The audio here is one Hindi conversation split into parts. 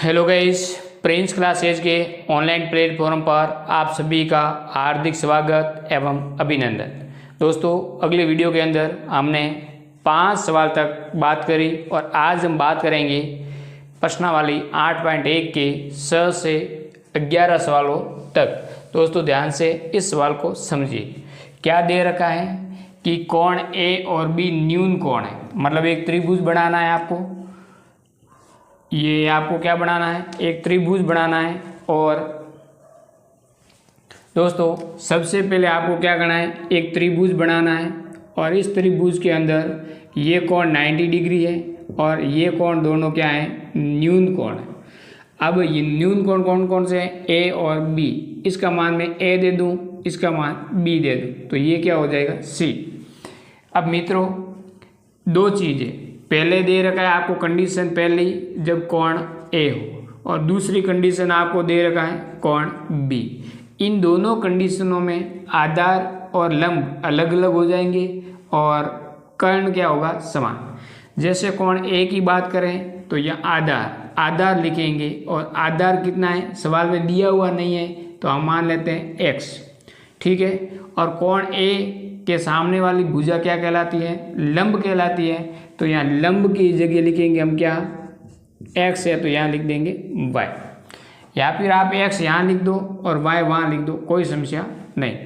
हेलो गाइस, प्रिंस क्लासेज के ऑनलाइन प्लेटफॉर्म पर आप सभी का हार्दिक स्वागत एवं अभिनंदन। दोस्तों, अगले वीडियो के अंदर हमने 5 सवाल तक बात करी और आज हम बात करेंगे प्रश्नावली 8.1 के 6 से 11 सवालों तक। दोस्तों, ध्यान से इस सवाल को समझिए। क्या दे रखा है कि कोण ए और बी न्यून कोण है, मतलब एक त्रिभुज बनाना है आपको। ये आपको क्या बनाना है, एक त्रिभुज बनाना है। और दोस्तों, सबसे पहले आपको क्या करना है, एक त्रिभुज बनाना है और इस त्रिभुज के अंदर ये कोण 90 डिग्री है और ये कोण दोनों क्या है, न्यून कोण है। अब ये न्यून कोण कौन कौन से हैं, ए और बी। इसका मान मैं ए दे दूं, इसका मान बी दे दूं, तो ये क्या हो जाएगा, सी। अब मित्रों, दो चीज़ें, पहले दे रखा है आपको कंडीशन पहली जब कोण ए हो, और दूसरी कंडीशन आपको दे रखा है कोण बी। इन दोनों कंडीशनों में आधार और लंब अलग अलग हो जाएंगे और कर्ण क्या होगा, समान। जैसे कोण ए की बात करें तो यह आधार लिखेंगे, और आधार कितना है सवाल में दिया हुआ नहीं है तो हम मान लेते हैं x, ठीक है। और कोण ए के सामने वाली भुजा क्या कहलाती है, लंब कहलाती है। तो यहाँ लंब की जगह लिखेंगे हम क्या, x है तो यहाँ लिख देंगे y, या फिर आप x यहाँ लिख दो और y वहाँ लिख दो, कोई समस्या नहीं।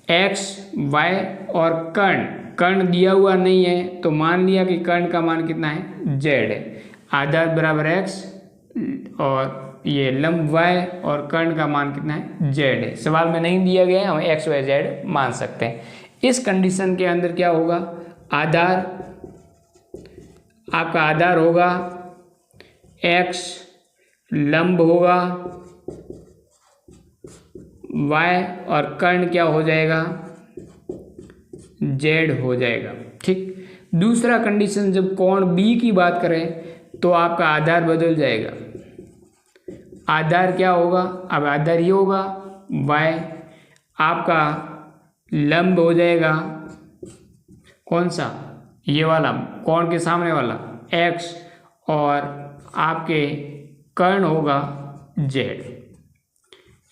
x y और कर्ण दिया हुआ नहीं है तो मान लिया कि कर्ण का मान कितना है, z है। आधार बराबर x और ये लंब y और कर्ण का मान कितना है, z है। सवाल में नहीं दिया गया है, हम x y z मान सकते हैं। इस कंडीशन के अंदर क्या होगा, आपका आधार होगा x, लंब होगा y और कर्ण क्या हो जाएगा, z हो जाएगा, ठीक। दूसरा कंडीशन, जब कोण b की बात करें तो आपका आधार बदल जाएगा। आधार क्या होगा, अब आधार ये होगा y, आपका लंब हो जाएगा कौन सा, ये वाला कोण के सामने वाला x, और आपके कर्ण होगा z।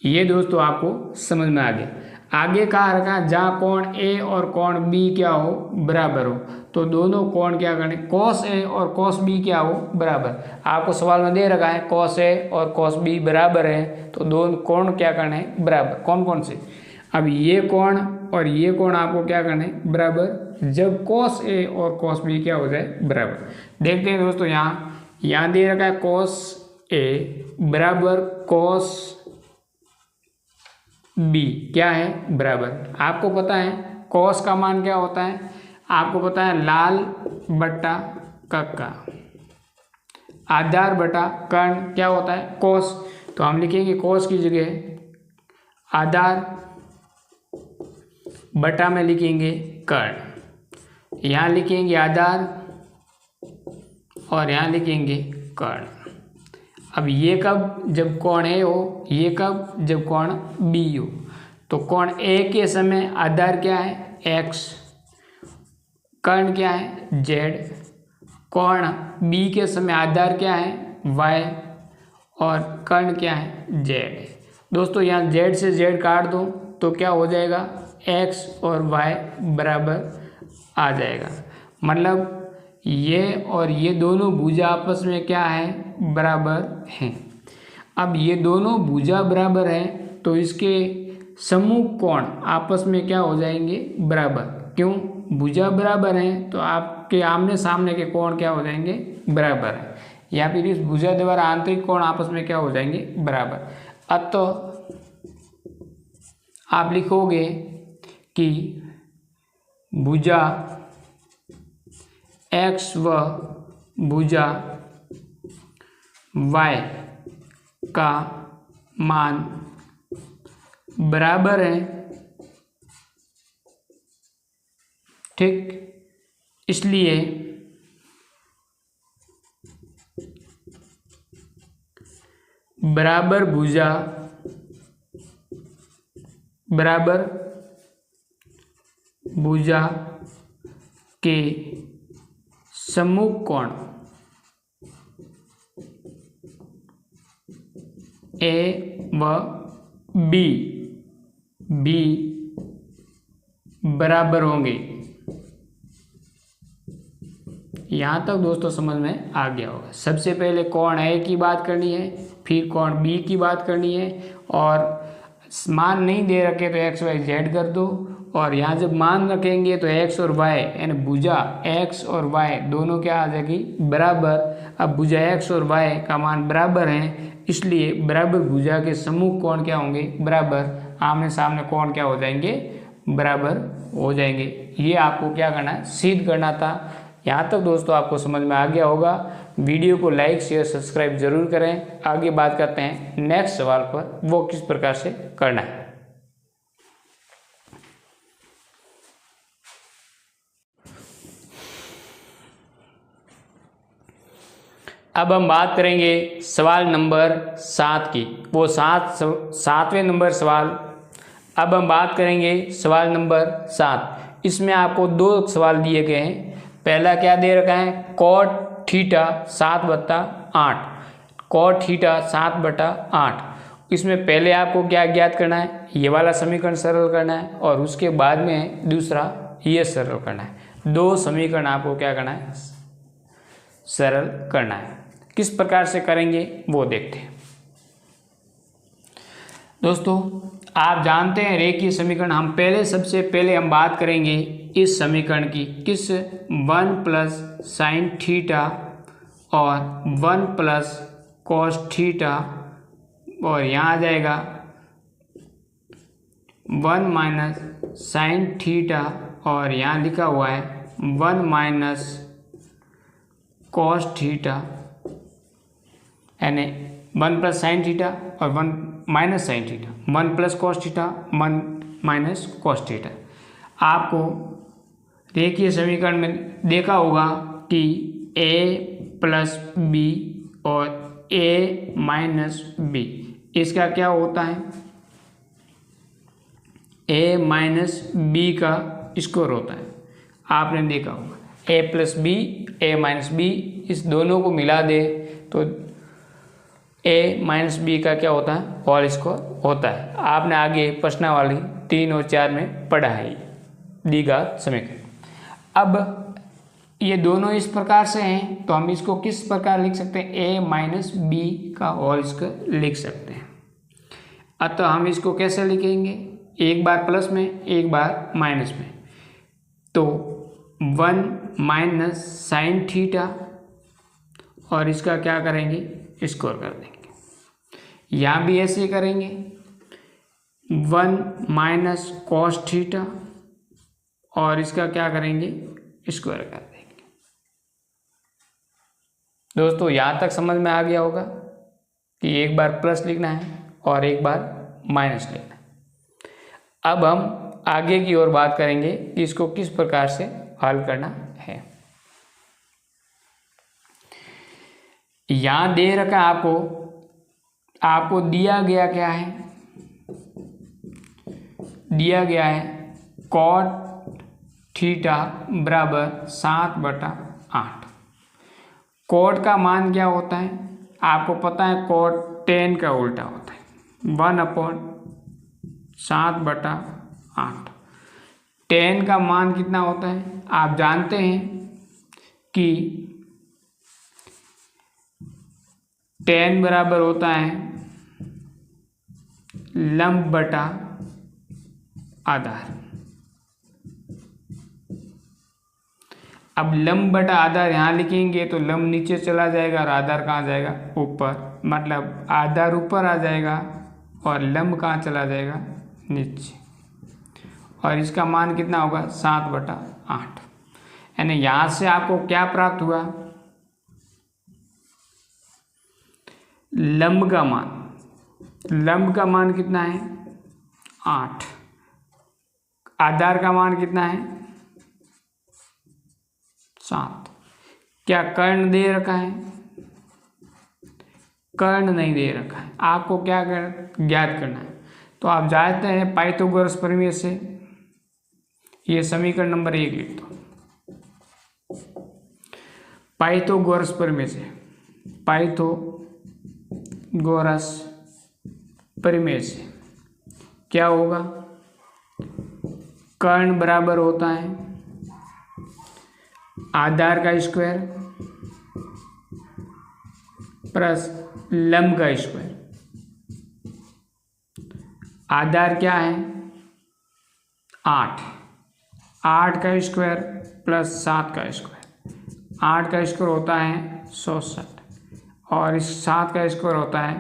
ये दोस्तों आपको समझ में आ गया। आगे कहा रखा, जहाँ कोण a और कोण b क्या हो, बराबर हो, तो दोनों कोण क्या करने, cos a और cos b क्या हो, बराबर। आपको सवाल में दे रखा है cos a और cos b बराबर है, तो दोनों कोण क्या करने हैं, बराबर। कौन कौन से, अब ये कोण और ये कोण आपको क्या करना है, बराबर, जब cos a और cos b क्या हो जाए, बराबर। देखते हैं दोस्तों, यहाँ दे रखा है cos a बराबर cos b क्या है, बराबर। आपको पता है cos का मान क्या होता है, आपको पता है लाल बट्टा कक्का, आधार बटा कर्ण क्या होता है, cos। तो हम लिखेंगे cos की जगह आधार बटा में लिखेंगे कर्ण, यहाँ लिखेंगे आधार और यहाँ लिखेंगे कर्ण। अब ये कब, जब कोण ए हो, ये कब, जब कोण बी हो। तो कोण ए के समय आधार क्या है, x, कर्ण क्या है, z। कोण बी के समय आधार क्या है, y, और कर्ण क्या है, z। दोस्तों, यहाँ z से z काट दो तो क्या हो जाएगा, x और y बराबर आ जाएगा। मतलब ये और ये दोनों भुजा आपस में क्या है, बराबर हैं। अब ये दोनों भुजा बराबर हैं तो इसके सम्मुख कोण आपस में क्या हो जाएंगे, बराबर। क्यों, भुजा बराबर हैं तो आपके आमने सामने के कोण क्या हो जाएंगे, बराबर है, या फिर इस भुजा द्वारा आंतरिक कोण आपस में क्या हो जाएंगे, बराबर। अतः आप लिखोगे कि भुजा x व भुजा y का मान बराबर है, ठीक। इसलिए बराबर भुजा के सम्मुख कोण ए व बी बराबर होंगे। यहाँ तक दोस्तों समझ में आ गया होगा। सबसे पहले कोण ए की बात करनी है, फिर कोण बी की बात करनी है, और मान नहीं दे रखे तो एक्स वाई जेड कर दो, और यहाँ जब मान रखेंगे तो एक्स और वाई यानी भुजा एक्स और वाई दोनों क्या आ जाएगी बराबर। अब भुजा एक्स और वाई का मान बराबर है, इसलिए बराबर भुजा के समूह कोण क्या होंगे बराबर, आमने सामने कोण क्या हो जाएंगे बराबर हो जाएंगे। ये आपको क्या करना है सिद्ध करना था। यहाँ तक दोस्तों आपको समझ में आ गया होगा। वीडियो को लाइक शेयर सब्सक्राइब जरूर करें। आगे बात करते हैं नेक्स्ट सवाल पर, वो किस प्रकार से करना है। अब हम बात करेंगे सवाल नंबर 7 की, वो 7वें नंबर सवाल। अब हम बात करेंगे सवाल नंबर 7। इसमें आपको 2 सवाल दिए गए हैं। पहला क्या दे रखा है कॉट थीटा 7/8, कॉट थीटा 7/8। इसमें पहले आपको क्या ज्ञात करना है, ये वाला समीकरण सरल करना है, और उसके बाद में दूसरा ये सरल करना है। 2 समीकरण आपको क्या करना है सरल करना है। किस प्रकार से करेंगे वो देखते हैं। दोस्तों आप जानते हैं रेखीय समीकरण, हम सबसे पहले हम बात करेंगे इस समीकरण की, किस 1 प्लस साइन थीटा और 1 प्लस कॉस थीटा, और यहाँ आ जाएगा 1 माइनस साइन थीटा, और यहाँ लिखा हुआ है 1 माइनस कॉस थीटा, यानी 1 प्लस साइन थीटा और 1 minus sine theta, 1 plus cos theta 1 minus cos theta. आपको रेखीय समीकरण में देखा होगा कि a प्लस बी और a माइनस बी, इसका क्या होता है a माइनस बी का स्क्वायर होता है। आपने देखा होगा a plus B a minus B, इस दोनों को मिला दे तो a माइनस बी का क्या होता है होल स्क्वायर होता है। आपने आगे प्रश्नावली 3 और 4 में पढ़ा है द्विघात समीकरण। अब ये दोनों इस प्रकार से हैं तो हम इसको किस प्रकार लिख सकते हैं, a माइनस बी का होल स्क्वायर लिख सकते हैं। अतः हम इसको कैसे लिखेंगे, एक बार प्लस में एक बार माइनस में, तो 1 माइनस साइन थीटा और इसका क्या करेंगे स्क्वायर कर देंगे। यहाँ भी ऐसे करेंगे 1 माइनस कॉस थीटा और इसका क्या करेंगे स्क्वायर कर देंगे। दोस्तों यहाँ तक समझ में आ गया होगा कि एक बार प्लस लिखना है और एक बार माइनस लिखना है। अब हम आगे की ओर बात करेंगे कि इसको किस प्रकार से हल करना है। यहाँ दे रखा आपको दिया गया क्या है, दिया गया है कॉट थीटा बराबर 7/8। कॉट का मान क्या होता है आपको पता है, कॉट tan का उल्टा होता है 1/7/8। tan का मान कितना होता है आप जानते हैं कि tan बराबर होता है लंब बटा आधार। अब लंब बटा आधार यहाँ लिखेंगे तो लंब नीचे चला जाएगा और आधार कहाँ जाएगा ऊपर, मतलब आधार ऊपर आ जाएगा और लंब कहाँ चला जाएगा नीचे, और इसका मान कितना होगा 7/8। यानी यहाँ से आपको क्या प्राप्त हुआ, लंब का मान कितना है 8, आधार का मान कितना है 7। क्या कर्ण दे रखा है, कर्ण नहीं दे रखा है। आपको क्या ज्ञात करना है, तो आप जानते हैं पाइथागोरस प्रमेय से ये समीकरण नंबर 1 लिख दो। पाइथागोरस प्रमेय से, पाइथागोरस परिमेय से क्या होगा, कर्ण बराबर होता है आधार का स्क्वायर प्लस लंब का स्क्वायर। आधार क्या है 8, 8 का स्क्वायर प्लस 7 का स्क्वायर। 8 का स्क्वायर होता है 64 और इस 7 का स्क्वायर होता है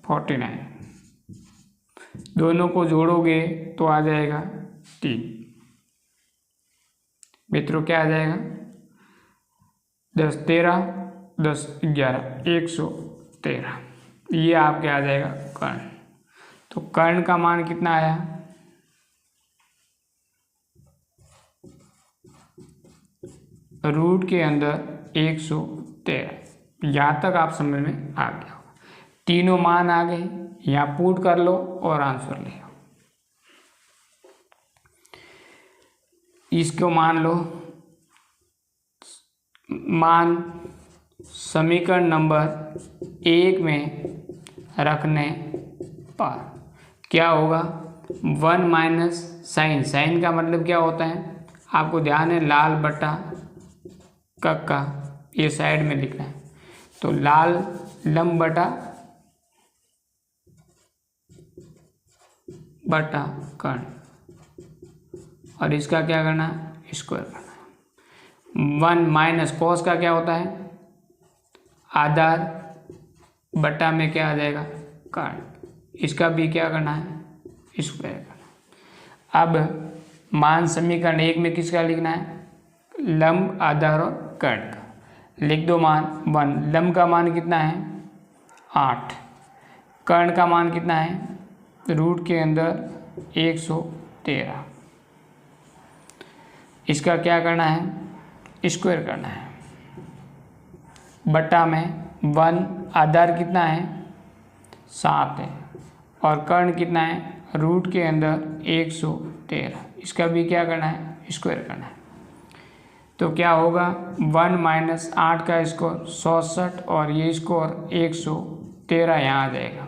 49। दोनों को जोड़ोगे तो आ जाएगा 3। मित्रों क्या आ जाएगा 10 13 10 11 113। ये आपके आ जाएगा कर्ण। तो कर्ण का मान कितना आया, रूट के अंदर 113। यहाँ तक आप समझ में आ गया होगा। तीनों मान आ गए, यहाँ पुट कर लो और आंसर ले आओ। इसको मान लो मान समीकरण नंबर 1 में रखने पर क्या होगा, 1 माइनस साइन, साइन का मतलब क्या होता है आपको ध्यान है, लाल बटा कक्का, ये साइड में लिखना है। तो लाल लंब बटा कर्ण, और इसका क्या करना है स्क्वायर करना है। 1 माइनस कॉस का क्या होता है आधार बटा में क्या आ जाएगा कर्ण, इसका भी क्या करना है स्क्वायर करना है। अब मान समीकरण 1 में किसका लिखना है, लंब आधार और कर्ण का। लिख दो मान 1, लंब का मान कितना है 8, कर्ण का मान कितना है रूट के अंदर 113। इसका क्या करना है स्क्वायर करना है। बटा में 1 आधार कितना है 7 है और कर्ण कितना है रूट के अंदर 113। इसका भी क्या करना है स्क्वायर करना है। तो क्या होगा 1 माइनस 8 का स्क्वायर 67 और ये स्क्वायर 113 यहाँ आ जाएगा,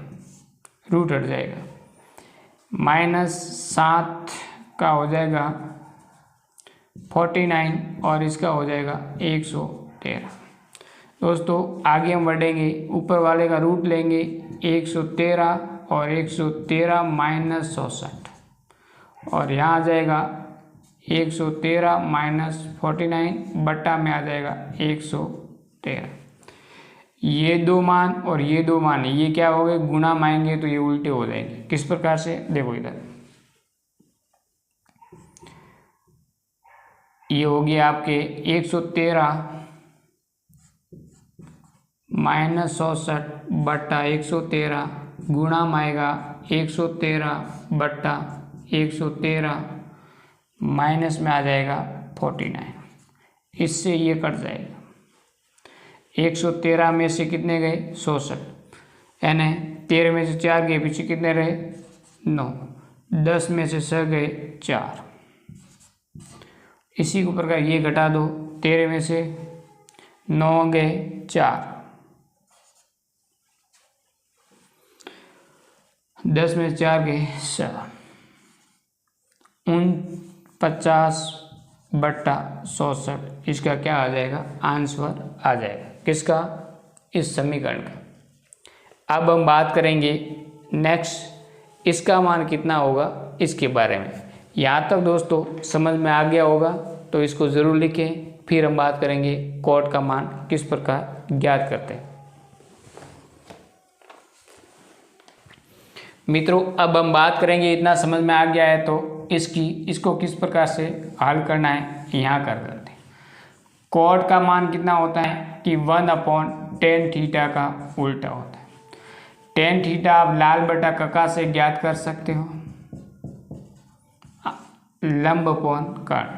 रूट हट जाएगा। माइनस 7 का हो जाएगा 49 और इसका हो जाएगा 113। दोस्तों आगे हम बढ़ेंगे, ऊपर वाले का रूट लेंगे 113 और 113 माइनस 67 और यहाँ आ जाएगा 113 माइनस 49 बट्टा में आ जाएगा 113। ये दो मान और ये दो मान ये क्या हो गए गुणा माएंगे तो ये उल्टे हो जाएंगे। किस प्रकार से देखो इधर, ये होगी आपके 113 माइनस 67 बट्टा 113 गुणा माएगा 113 बट्टा 113 माइनस में आ जाएगा 49। इससे ये कट जाएगा। 113 में से कितने गए 67, यानी 13 में से 4 गए, पीछे कितने रहे 9, 10 में से 6 गए 4। इसी के प्रकार ये घटा दो, 13 में से 9 गए 4, 10 में से 4 गए 7, 49 बट्टा 67। इसका क्या आ जाएगा आंसर आ जाएगा किसका इस समीकरण का। अब हम बात करेंगे नेक्स्ट इसका मान कितना होगा इसके बारे में। यहाँ तक दोस्तों समझ में आ गया होगा तो इसको ज़रूर लिखें, फिर हम बात करेंगे कॉट का मान किस प्रकार ज्ञात करते हैं। मित्रों अब हम बात करेंगे, इतना समझ में आ गया है तो इसको किस प्रकार से हल करना है यहाँ कर करते हैं। कॉट का मान कितना होता है कि 1/tan थीटा का उल्टा होता है। tan थीटा आप लाल बटा कका से ज्ञात कर सकते हो, लंब अपॉन कर्ण।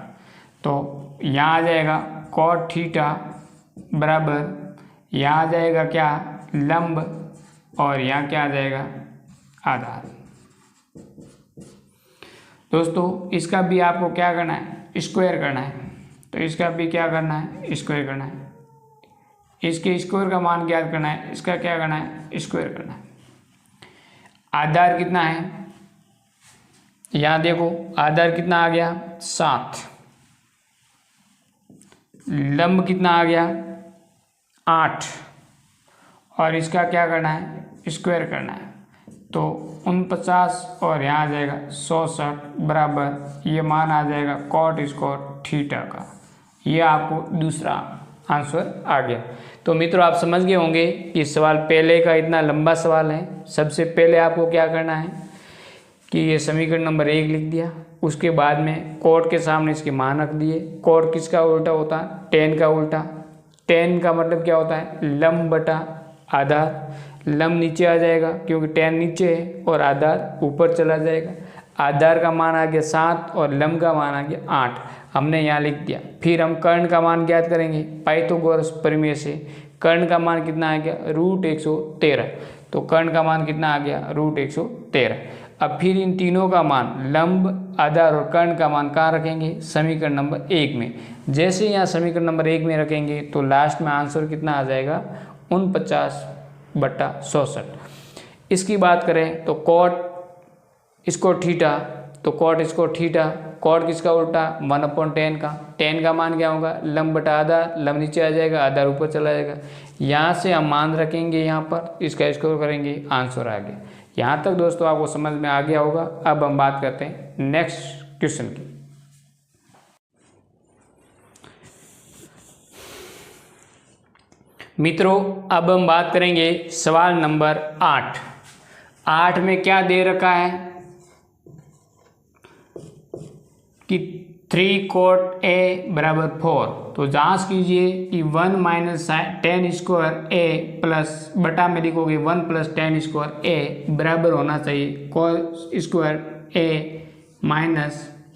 तो यहाँ आ जाएगा कॉट थीटा बराबर, यहाँ आ जाएगा क्या लंब और यहाँ क्या आ जाएगा आधार। दोस्तों इसका भी आपको क्या करना है स्क्वायर करना है, तो इसका भी क्या करना है स्क्वायर करना है। इसके स्क्वायर का मान ज्ञात करना है, इसका क्या करना है स्क्वायर करना है। आधार कितना है, यहाँ देखो आधार कितना आ गया 7, लंब कितना आ गया 8, और इसका क्या करना है स्क्वायर करना है। तो 49 और यहाँ आ जाएगा 160 बराबर ये मान आ जाएगा कॉट स्क्वायर थीटा का। ये आपको दूसरा आंसर आ गया। तो मित्रों आप समझ गए होंगे कि सवाल पहले का इतना लंबा सवाल है। सबसे पहले आपको क्या करना है कि ये समीकरण नंबर 1 लिख दिया, उसके बाद में कॉट के सामने इसके मान रख दिए। कॉट किसका उल्टा होता है, टेन का उल्टा। टेन का मतलब क्या होता है, लंब बटा आधार। लंब नीचे आ जाएगा क्योंकि टेन नीचे है और आधार ऊपर चला जाएगा। आधार का मान आ गया 7 और लंब का मान आ गया 8, हमने यहाँ लिख दिया। फिर हम कर्ण का मान ज्ञात करेंगे पाइथागोरस प्रमेय से। कर्ण का मान कितना आ गया √113, तो कर्ण का मान कितना आ गया √113। अब फिर इन तीनों का मान लंब, आधार और कर्ण का मान कहाँ रखेंगे, समीकरण नंबर 1 में। जैसे यहाँ समीकरण नंबर 1 में रखेंगे तो लास्ट में आंसर कितना आ जाएगा 49/67। इसकी बात करें तो कॉट इसको थीटा, तो कॉट इसको थीटा। कॉट किसका उल्टा 1/10 का। 10 का मान क्या होगा लंब बटा आधार, लंब नीचे आ जाएगा आधार ऊपर चला जाएगा। यहाँ से हम मान रखेंगे, यहाँ पर इसका स्क्वायर करेंगे, आंसर आ गया। यहाँ तक दोस्तों आपको समझ में आ गया होगा। अब हम बात करते हैं नेक्स्ट क्वेश्चन की। मित्रों अब हम बात करेंगे सवाल नंबर 8। 8 में क्या दे रखा है कि 3 cot A बराबर 4। तो जांच कीजिए कि 1 minus tan square A plus बटा में लिखोगे 1 प्लस tan स्क्वायर A बराबर होना चाहिए cos square A minus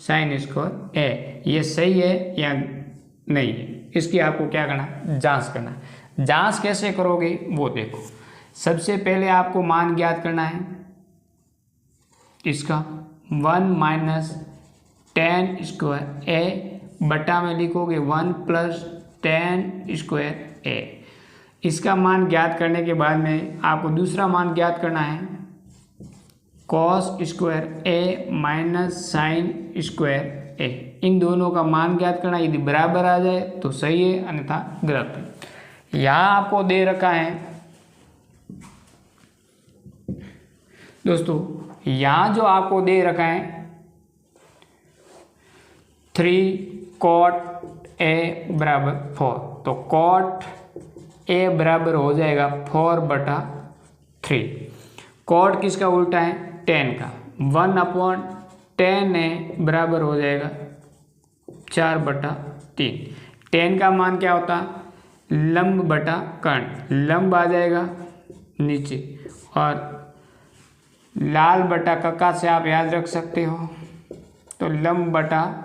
sine square A। ये सही है या नहीं है, इसकी आपको क्या करना जांच करना। जांच कैसे करोगे वो देखो। सबसे पहले आपको मान ज्ञात करना है इसका 1 माइनस tan स्क्वायर A बटा में लिखोगे 1 प्लस tan स्क्वायर A। इसका मान ज्ञात करने के बाद में आपको दूसरा मान ज्ञात करना है cos square A minus sine square A। इन दोनों का मान ज्ञात करना, यदि बराबर आ जाए तो सही है अन्यथा गलत है। यहाँ आपको दे रखा है दोस्तों, यहाँ जो आपको दे रखा है 3 cot A बराबर 4, तो cot A बराबर हो जाएगा 4/3। cot किसका उल्टा है tan का। 1/tan A बराबर हो जाएगा 4/3। tan का मान क्या होता लंब बटा कर्ण। लंब आ जाएगा नीचे और लाल बटा कक्का से आप याद रख सकते हो, तो लंब बटा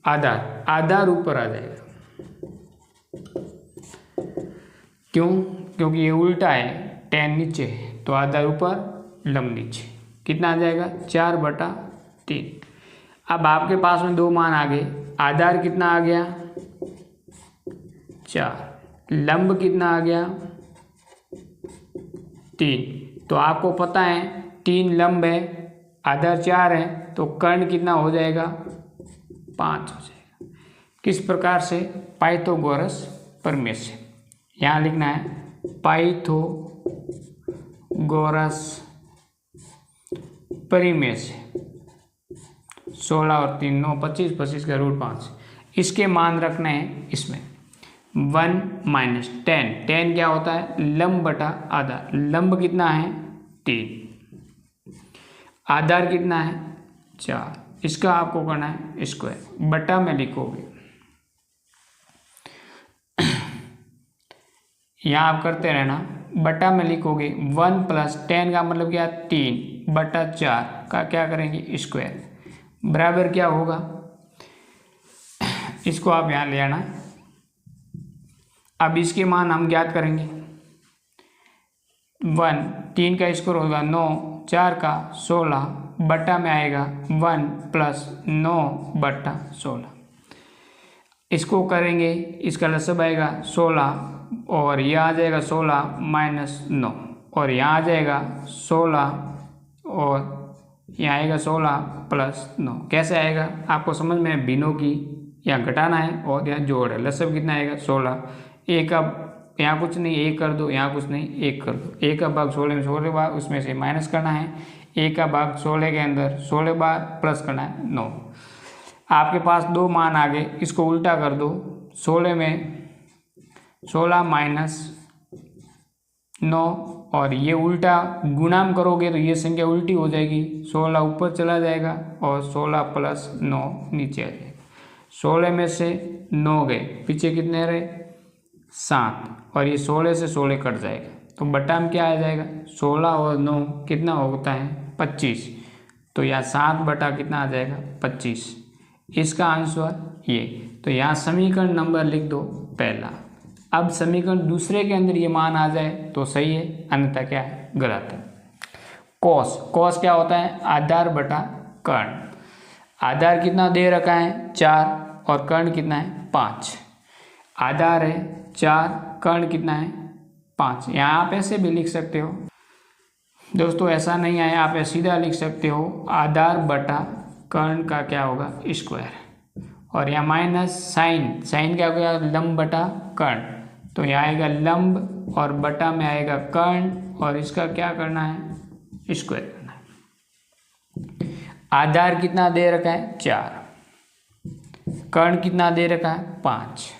आधार, आधार ऊपर आ जाएगा। क्यों, क्योंकि ये उल्टा है, tan नीचे है तो आधार ऊपर लंब नीचे। कितना आ जाएगा 4/3। अब आपके पास में दो मान आ गए। आधार कितना आ गया 4, लंब कितना आ गया 3। तो आपको पता है 3 लंब है, आधार 4 है, तो कर्ण कितना हो जाएगा 5 हो जाएगा। किस प्रकार से, पाइथागोरस प्रमेय से। यहाँ लिखना है पाइथागोरस प्रमेय से। 16 और 3 9 25, 25 का √5। इसके मान रखने हैं इसमें 1 माइनस tan। tan क्या होता है लंब बटा आधार। लंब कितना है 3, आधार कितना है 4। इसका आपको करना है स्क्वायर, बटा में लिखोगे। यहाँ आप करते रहना, बटा में लिखोगे 1 प्लस tan का मतलब क्या 3/4 का क्या करेंगे स्क्वायर, बराबर क्या होगा, इसको आप यहाँ ले आना। अब इसके मान हम ज्ञात करेंगे। 1 3 का स्क्वायर होगा 9, 4 का 16, बटा में आएगा 1 प्लस 9/16। इसको करेंगे, इसका लसागु आएगा 16 और यह आ जाएगा 16 माइनस 9 और यहाँ आ जाएगा 16 और यहाँ आएगा 16 प्लस 9। कैसे आएगा आपको समझ में, बिनों की यहाँ घटाना है और यहाँ जोड़ है। लसब कितना आएगा 16। एक का यहाँ कुछ नहीं, एक कर दो, यहाँ कुछ नहीं, एक कर दो। एक का भाग 16 में 16 बार, उसमें से माइनस करना है। एक का भाग 16 के अंदर 16 बार प्लस करना है 9। आपके पास दो मान आ गए, इसको उल्टा कर दो। 16 में 16 माइनस 9 और ये उल्टा गुणाम करोगे तो ये संख्या उल्टी हो जाएगी। 16 ऊपर चला जाएगा और 16 प्लस 9 नीचे आ जाएगा। 16 में से 9 गए, पीछे कितने रहे 7 और ये 16 से 16 कट जाएगा तो बटा में क्या आ जाएगा 16 और 9 कितना होता है 25। तो यहाँ 7 बटा कितना आ जाएगा 25। इसका आंसर ये। तो यहाँ समीकरण नंबर लिख दो पहला। अब समीकरण दूसरे के अंदर ये मान आ जाए तो सही है, अन्यथा क्या है गलत है। कॉस क्या होता है आधार बटा कर्ण। आधार कितना दे रखा है 4 और कर्ण कितना है 5। आधार है 4, कर्ण कितना है 5। यहाँ आप ऐसे भी लिख सकते हो दोस्तों, ऐसा नहीं है, आप सीधा लिख सकते हो आधार बटा कर्ण का क्या होगा स्क्वायर। और यहाँ माइनस साइन क्या हो गया लंब बटा कर्ण। तो यहाँ आएगा लंब और बटा में आएगा कर्ण और इसका क्या करना है स्क्वायर करना है। आधार कितना दे रखा है 4, कर्ण कितना दे रखा है 5,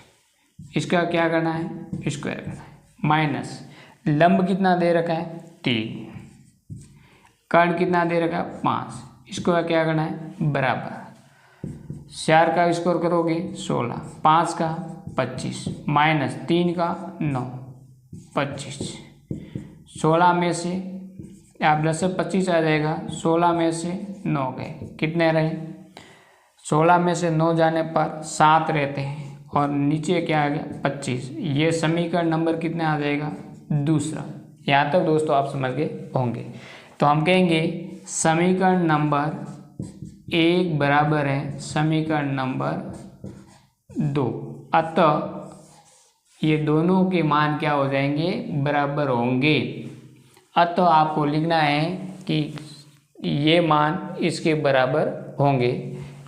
इसका क्या करना है स्क्वायर करना है। माइनस लंब कितना दे रखा है 3, कर्ण कितना दे रखा है 5, इसको क्या करना है बराबर। 4 का स्क्वायर करोगे 16, 5 का 25, माइनस 3 का 9, 25। 16 में से आप 10 से 25 आ जाएगा। 16 में से 9 गए, कितने रहे 16 में से 9 जाने पर 7 रहते हैं और नीचे क्या आ गया 25। ये समीकरण नंबर कितना आ जाएगा दूसरा। यहाँ तक दोस्तों आप समझ गए होंगे। तो हम कहेंगे समीकरण नंबर 1 बराबर है समीकरण नंबर 2। अतः ये दोनों के मान क्या हो जाएंगे बराबर होंगे। अतः आपको लिखना है कि ये मान इसके बराबर होंगे।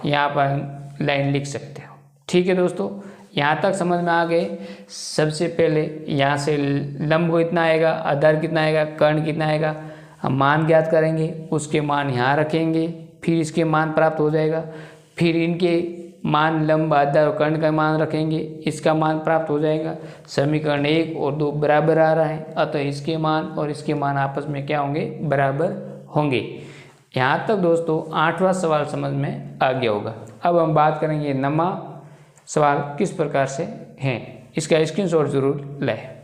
यहाँ पर लाइन लिख सकते हो। ठीक है दोस्तों, यहाँ तक समझ में आ गए। सबसे पहले यहाँ से लंब को इतना आएगा, आधार कितना आएगा, कर्ण कितना आएगा, हम मान ज्ञात करेंगे, उसके मान यहाँ रखेंगे, फिर इसके मान प्राप्त हो जाएगा। फिर इनके मान लंब आधार और कर्ण का मान रखेंगे, इसका मान प्राप्त हो जाएगा। समीकरण 1 और 2 बराबर आ रहा है, अतः इसके मान और इसके मान आपस में क्या होंगे बराबर होंगे। यहाँ तक दोस्तों 8वां सवाल समझ में आ गया होगा। अब हम बात करेंगे 9वां सवाल किस प्रकार से हैं, इसका स्क्रीनशॉट जरूर लें।